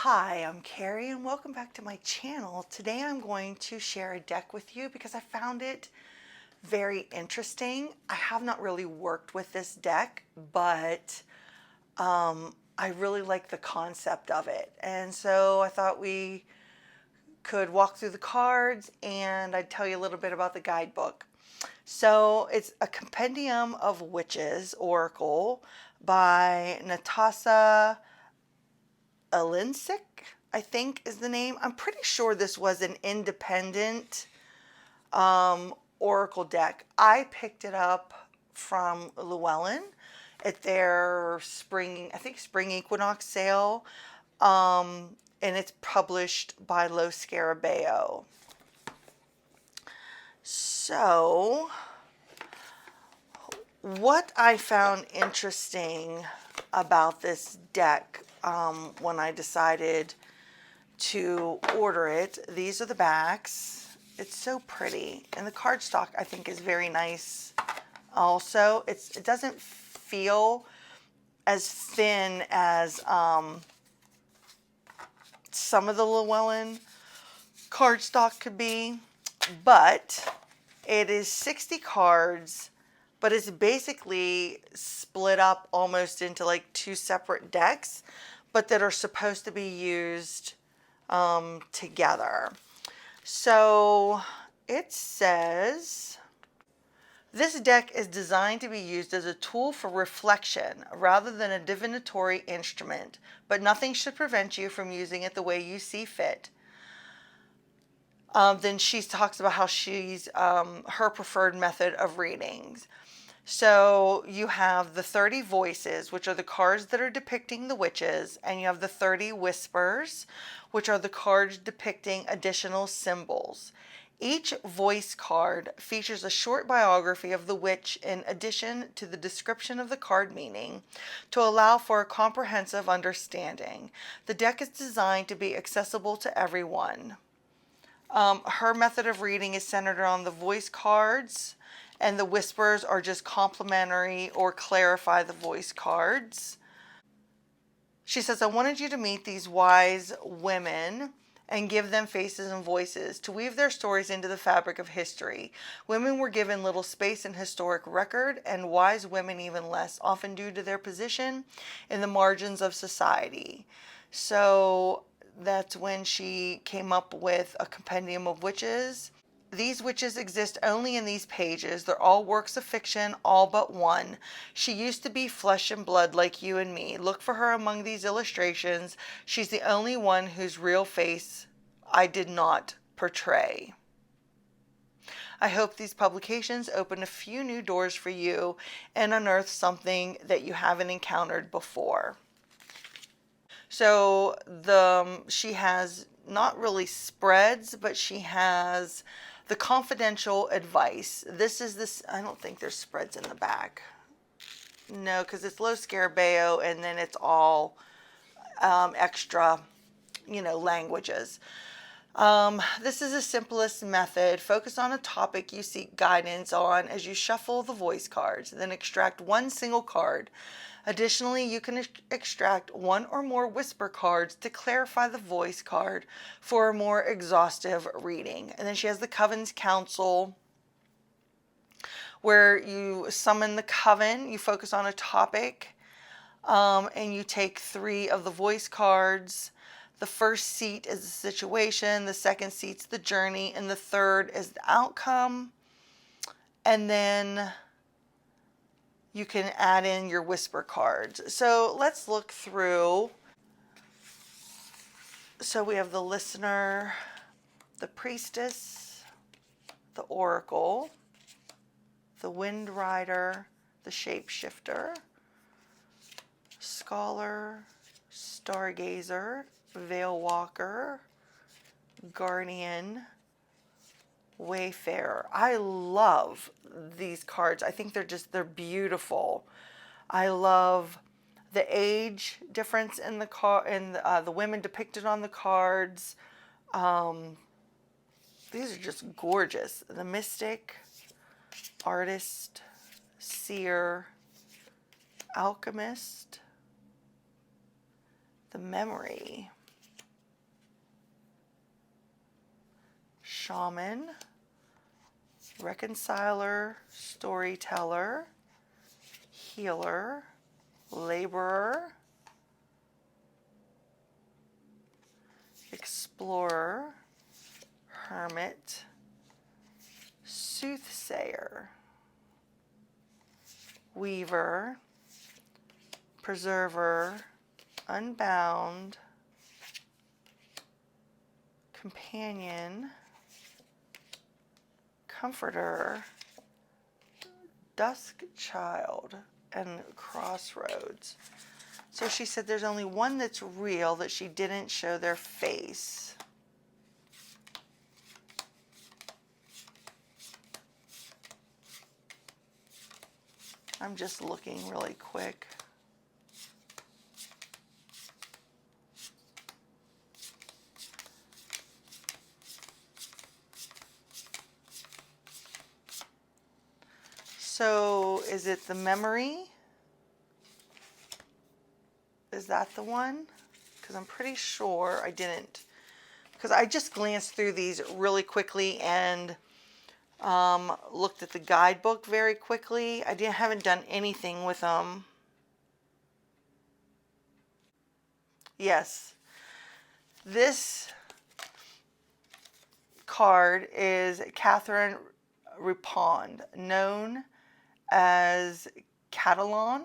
Hi, I'm Carrie and welcome back to my channel. Today I'm going to share a deck with you because I found it very interesting. I have not really worked with this deck, but I really like the concept of it. And so I thought we could walk through the cards and I'd tell you a little bit about the guidebook. So it's A Compendium of Witches Oracle by Natasha Alinsik, I think is the name. I'm pretty sure this was an independent oracle deck. I picked it up from Llewellyn at their spring equinox sale, and it's published by Lo Scarabeo. So what I found interesting about this deck when I decided to order it, these are the backs. It's so pretty, and the cardstock I think is very nice also. It doesn't feel as thin as some of the Llewellyn cardstock could be, but it is 60 cards, but it's basically split up almost into like two separate decks, but that are supposed to be used together. So it says, this deck is designed to be used as a tool for reflection rather than a divinatory instrument, but nothing should prevent you from using it the way you see fit. Then she talks about how she's her preferred method of readings. So you have the 30 voices, which are the cards that are depicting the witches, and you have the 30 whispers, which are the cards depicting additional symbols. Each voice card features a short biography of the witch in addition to the description of the card meaning to allow for a comprehensive understanding. The deck is designed to be accessible to everyone. Her method of reading is centered on the voice cards, and the whispers are just complementary or clarify the voice cards. She says, I wanted you to meet these wise women and give them faces and voices to weave their stories into the fabric of history. Women were given little space in historic record, and wise women even less, often due to their position in the margins of society. So that's when she came up with A Compendium of Witches. These witches exist only in these pages. They're all works of fiction, all but one. She used to be flesh and blood like you and me. Look for her among these illustrations. She's the only one whose real face I did not portray. I hope these publications open a few new doors for you and unearth something that you haven't encountered before. So she has not really spreads, but she has the confidential advice. I don't think there's spreads in the back. No, because it's Lo Scarabeo, and then it's all extra, languages. This is the simplest method. Focus on a topic you seek guidance on as you shuffle the voice cards, then extract one single card. Additionally, you can extract one or more whisper cards to clarify the voice card for a more exhaustive reading. And then she has the Coven's Council, where you summon the coven, you focus on a topic, and you take 3 of the voice cards. The first seat is the situation, the second seat's the journey, and the third is the outcome. And then you can add in your whisper cards. So let's look through. So we have the listener, the priestess, the oracle, the wind rider, the shapeshifter, scholar, stargazer, veil walker, guardian, wayfarer. I love these cards. I think they're beautiful. I love the age difference in the women depicted on the cards. These are just gorgeous. The mystic, artist, seer, alchemist, the memory, shaman, reconciler, storyteller, healer, laborer, explorer, hermit, soothsayer, weaver, preserver, unbound, companion, comforter, dusk child, and crossroads. So she said there's only one that's real, that she didn't show their face. I'm just looking really quick. So is it the memory? Is that the one? Because I'm pretty sure I didn't. Because I just glanced through these really quickly and looked at the guidebook very quickly. I haven't done anything with them. Yes. This card is Catherine Ripond, known as Catalan,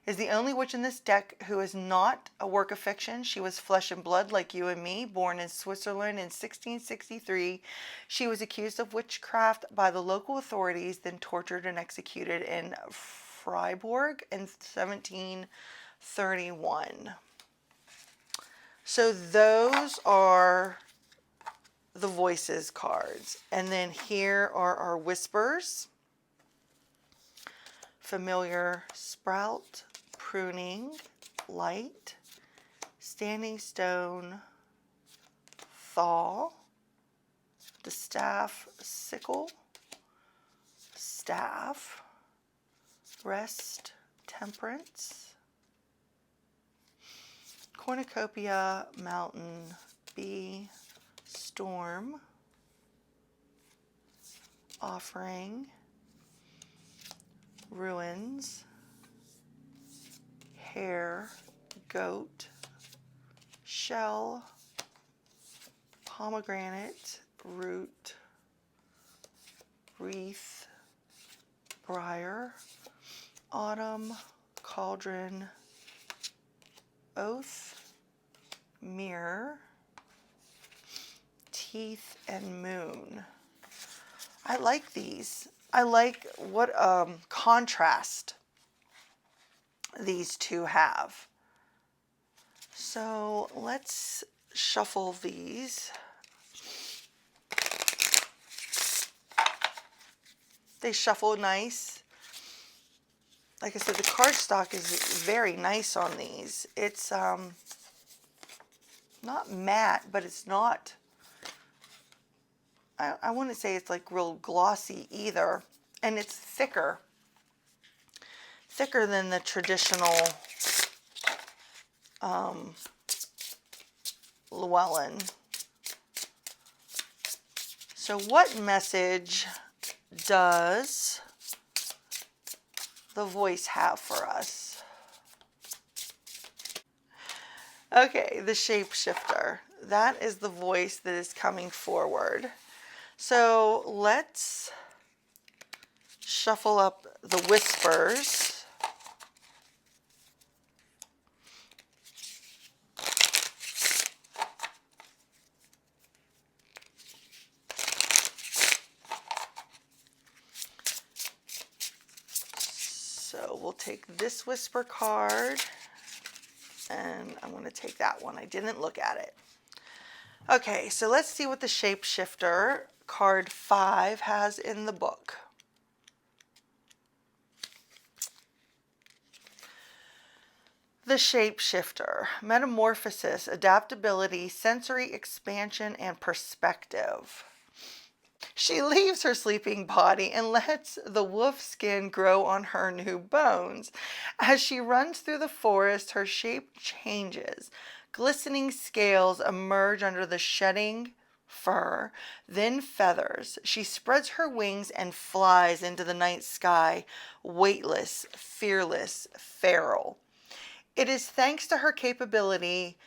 is the only witch in this deck who is not a work of fiction. She was flesh and blood like you and me, born in Switzerland in 1663. She was accused of witchcraft by the local authorities, then tortured and executed in Freiburg in 1731. So those are the voices cards. And then here are our whispers. Familiar, sprout, pruning, light, standing stone, thaw, distaff, sickle, staff, rest, temperance, cornucopia, mountain, bee, storm, offering, ruins, hare, goat, shell, pomegranate, root, wreath, briar, autumn, cauldron, oath, mirror, teeth, and moon. I like these. I like what contrast these two have. So let's shuffle these. They shuffle nice. Like I said, the cardstock is very nice on these. It's not matte, but it's not, I wouldn't say it's like real glossy either. And it's thicker than the traditional Llewellyn. So what message does the voice have for us? Okay, the shapeshifter. That is the voice that is coming forward. So let's shuffle up the whispers. So we'll take this whisper card, and I'm going to take that one. I didn't look at it. Okay, so let's see what the shapeshifter card 5 has in the book. The shapeshifter: metamorphosis, adaptability, sensory expansion, and perspective. She leaves her sleeping body and lets the wolf skin grow on her new bones. As she runs through the forest, her shape changes. Glistening scales emerge under the shedding fur, then feathers. She spreads her wings and flies into the night sky, weightless, fearless, feral. It is thanks to her capability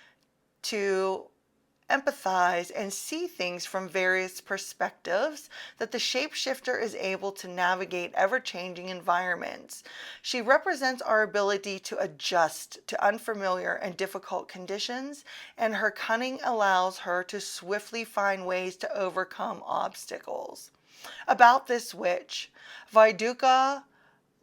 to empathize and see things from various perspectives that the shapeshifter is able to navigate ever-changing environments. She represents our ability to adjust to unfamiliar and difficult conditions, and her cunning allows her to swiftly find ways to overcome obstacles. About this witch, Viduka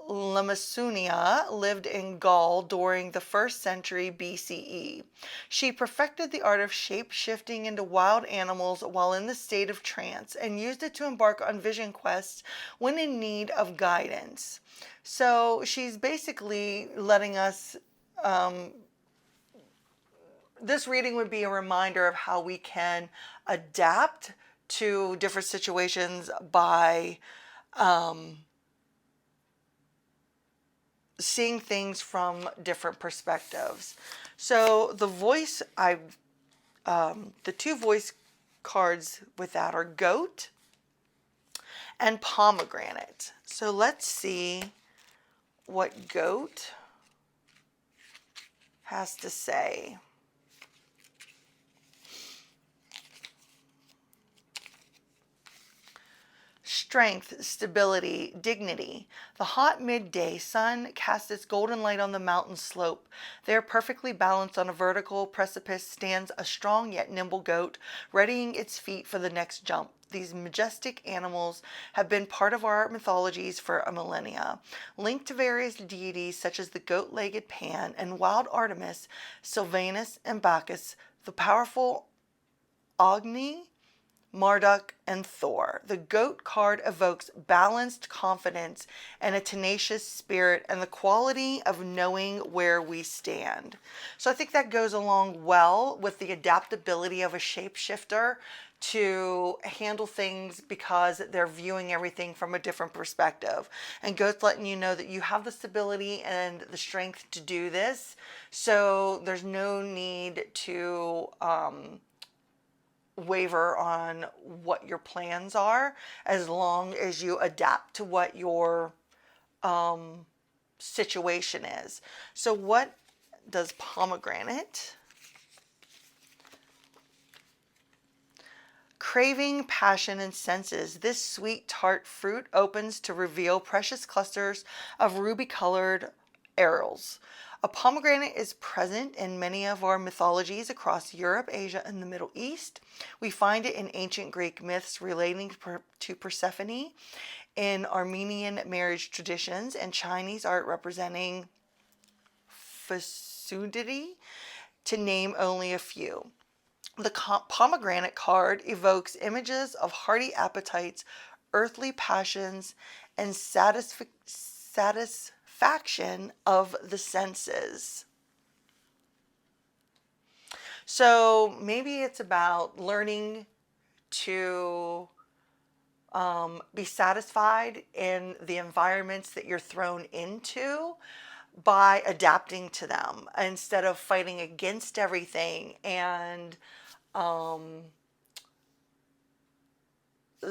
Lamasunia lived in Gaul during the 1st century BCE. She perfected the art of shape-shifting into wild animals while in the state of trance and used it to embark on vision quests when in need of guidance. So she's basically letting us, this reading would be a reminder of how we can adapt to different situations by seeing things from different perspectives. So the two voice cards with that are goat and pomegranate. So let's see what goat has to say. Strength, stability, dignity. The hot midday sun casts its golden light on the mountain slope. There, perfectly balanced on a vertical precipice, stands a strong yet nimble goat, readying its feet for the next jump. These majestic animals have been part of our mythologies for a millennia. Linked to various deities such as the goat-legged Pan and wild Artemis, Sylvanus, and Bacchus, the powerful Agni, Marduk, and Thor. The goat card evokes balanced confidence and a tenacious spirit and the quality of knowing where we stand. So I think that goes along well with the adaptability of a shapeshifter to handle things because they're viewing everything from a different perspective. And goat's letting you know that you have the stability and the strength to do this. So there's no need to waver on what your plans are as long as you adapt to what your situation is. So what does pomegranate? Craving, passion, and senses. This sweet tart fruit opens to reveal precious clusters of ruby-colored arils. A pomegranate is present in many of our mythologies across Europe, Asia, and the Middle East. We find it in ancient Greek myths relating to Persephone, in Armenian marriage traditions, and Chinese art representing fecundity, to name only a few. The pomegranate card evokes images of hearty appetites, earthly passions, and satisfaction of the senses. So maybe it's about learning to be satisfied in the environments that you're thrown into by adapting to them instead of fighting against everything. And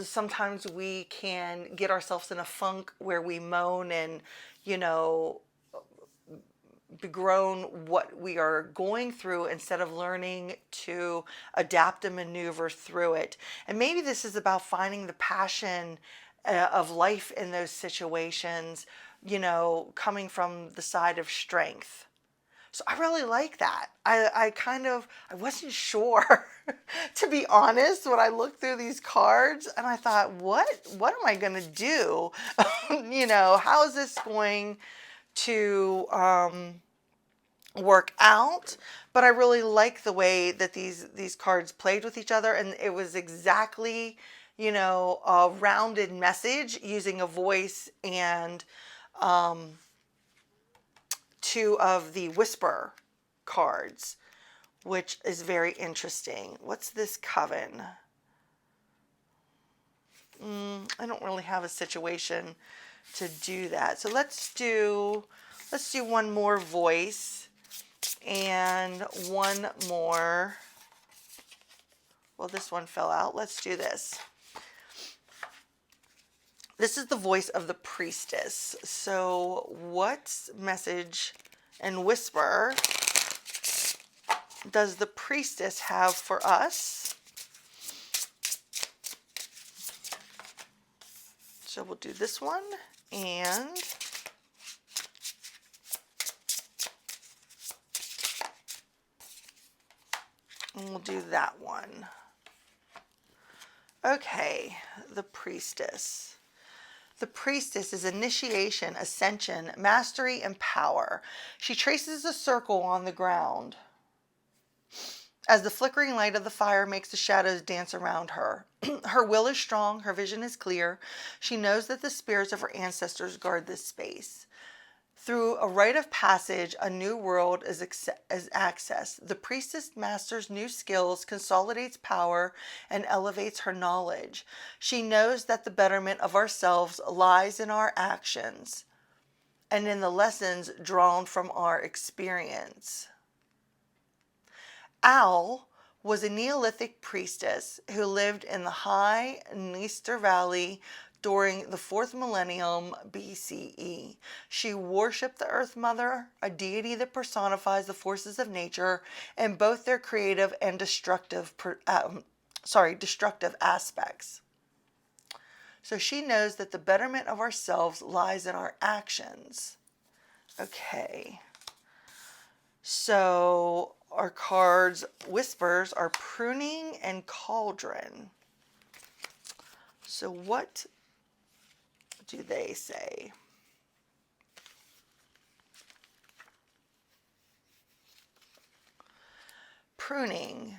sometimes we can get ourselves in a funk where we moan and, begroan what we are going through instead of learning to adapt and maneuver through it. And maybe this is about finding the passion of life in those situations, coming from the side of strength. So I really like that. I wasn't sure, to be honest, when I looked through these cards, and I thought, what am I going to do? How is this going to work out? But I really like the way that these cards played with each other, and it was exactly, a rounded message using a voice and two of the whisper cards, which is very interesting. What's this coven? I don't really have a situation to do that. So let's do one more voice and one more Well, this one fell out. Let's do this. This is the voice of the priestess. So what message and whisper does the priestess have for us? So we'll do this one, and we'll do that one. Okay, the priestess. The priestess is initiation, ascension, mastery, and power. She traces a circle on the ground as the flickering light of the fire makes the shadows dance around her. Her will is strong, her vision is clear. She knows that the spirits of her ancestors guard this space. Through a rite of passage, a new world is accessed. The priestess masters new skills, consolidates power, and elevates her knowledge. She knows that the betterment of ourselves lies in our actions and in the lessons drawn from our experience. Al was a Neolithic priestess who lived in the high Dniester Valley during the 4th millennium BCE. She worshipped the Earth Mother, a deity that personifies the forces of nature in both their creative and destructive aspects. So she knows that the betterment of ourselves lies in our actions. Okay. So our cards whispers are pruning and cauldron. So what do they say? Pruning,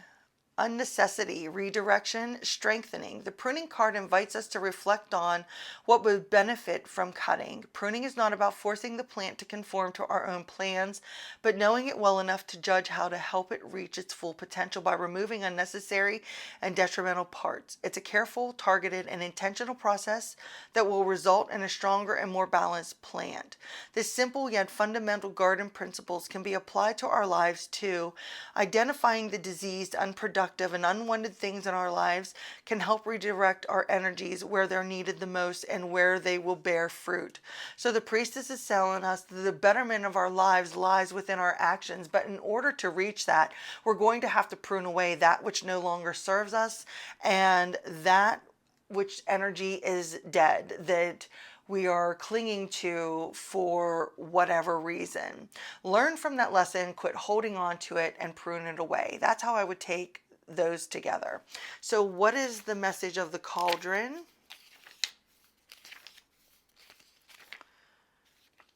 unnecessity, redirection, strengthening. The pruning card invites us to reflect on what would benefit from cutting. Pruning is not about forcing the plant to conform to our own plans, but knowing it well enough to judge how to help it reach its full potential by removing unnecessary and detrimental parts. It's a careful, targeted, and intentional process that will result in a stronger and more balanced plant. This simple yet fundamental garden principles can be applied to our lives too. Identifying the diseased, unproductive, and unwanted things in our lives can help redirect our energies where they're needed the most and where they will bear fruit. So the priestess is telling us that the betterment of our lives lies within our actions, but in order to reach that, we're going to have to prune away that which no longer serves us and that which energy is dead, that we are clinging to for whatever reason. Learn from that lesson, quit holding on to it, and prune it away. That's how I would take those together. So what is the message of the cauldron?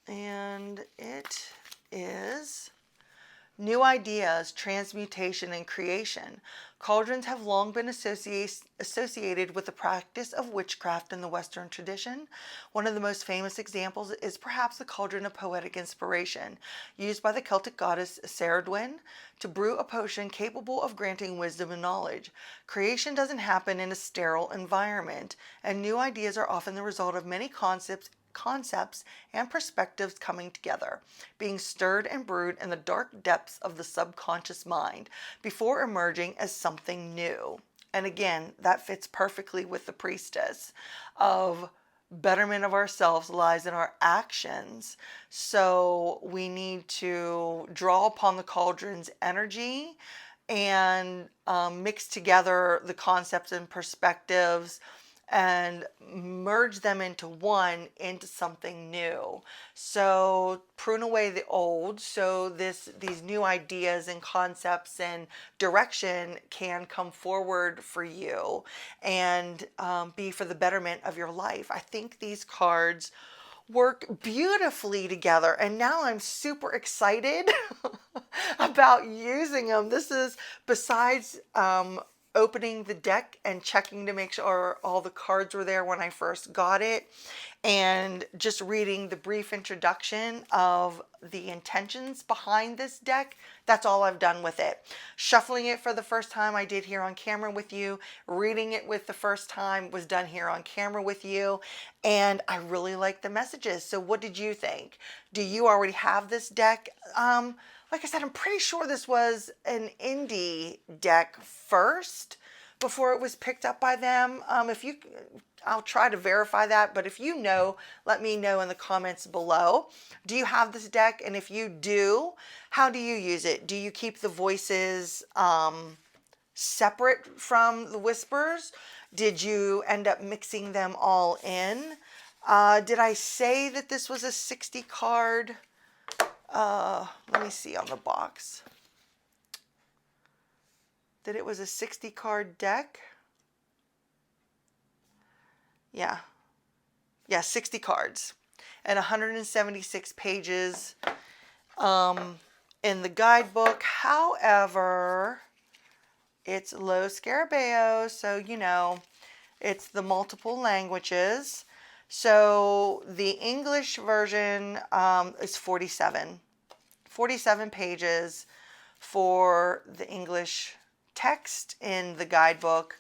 And it is new ideas, transmutation, and creation. Cauldrons have long been associated with the practice of witchcraft in the Western tradition. One of the most famous examples is perhaps the cauldron of poetic inspiration, used by the Celtic goddess Ceridwen to brew a potion capable of granting wisdom and knowledge. Creation doesn't happen in a sterile environment, and new ideas are often the result of many concepts and perspectives coming together, being stirred and brewed in the dark depths of the subconscious mind before emerging as something new. And again, that fits perfectly with the priestess of betterment of ourselves lies in our actions. So we need to draw upon the cauldron's energy and mix together the concepts and perspectives and merge them into something new. So prune away the old so these new ideas and concepts and direction can come forward for you and be for the betterment of your life. I think these cards work beautifully together, and now I'm super excited about using them. This is besides opening the deck and checking to make sure all the cards were there when I first got it, and just reading the brief introduction of the intentions behind this deck. That's all I've done with it. Shuffling it for the first time I did here on camera with you. Reading it with the first time was done here on camera with you. And I really like the messages. So what did you think? Do you already have this deck? Like I said, I'm pretty sure this was an indie deck first, before it was picked up by them. If you, I'll try to verify that, but if you know, let me know in the comments below. Do you have this deck? And if you do, how do you use it? Do you keep the voices separate from the whispers? Did you end up mixing them all in? Did I say that this was a 60 card? Let me see on the box. That it was a 60 card deck? Yeah. Yeah, 60 cards and 176 pages in the guidebook. However, it's Los Scarabeo, so you know, it's the multiple languages. So the English version is 47 pages for the English text in the guidebook,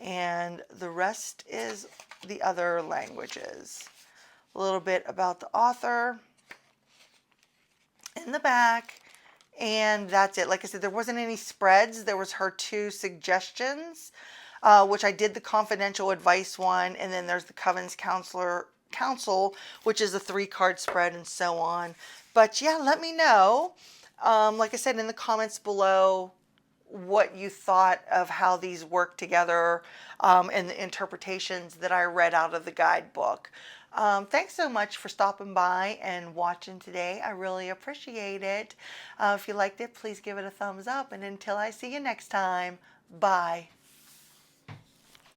and the rest is the other languages. A little bit about the author in the back, and that's it. Like I said, there wasn't any spreads. There was her 2 suggestions, which I did the confidential advice one, and then there's the Coven's Council, which is a 3 card spread, and so on. But yeah, let me know, like I said, in the comments below, what you thought of how these work together, and the interpretations that I read out of the guidebook. Thanks so much for stopping by and watching today. I really appreciate it. If you liked it, please give it a thumbs up. And until I see you next time, bye.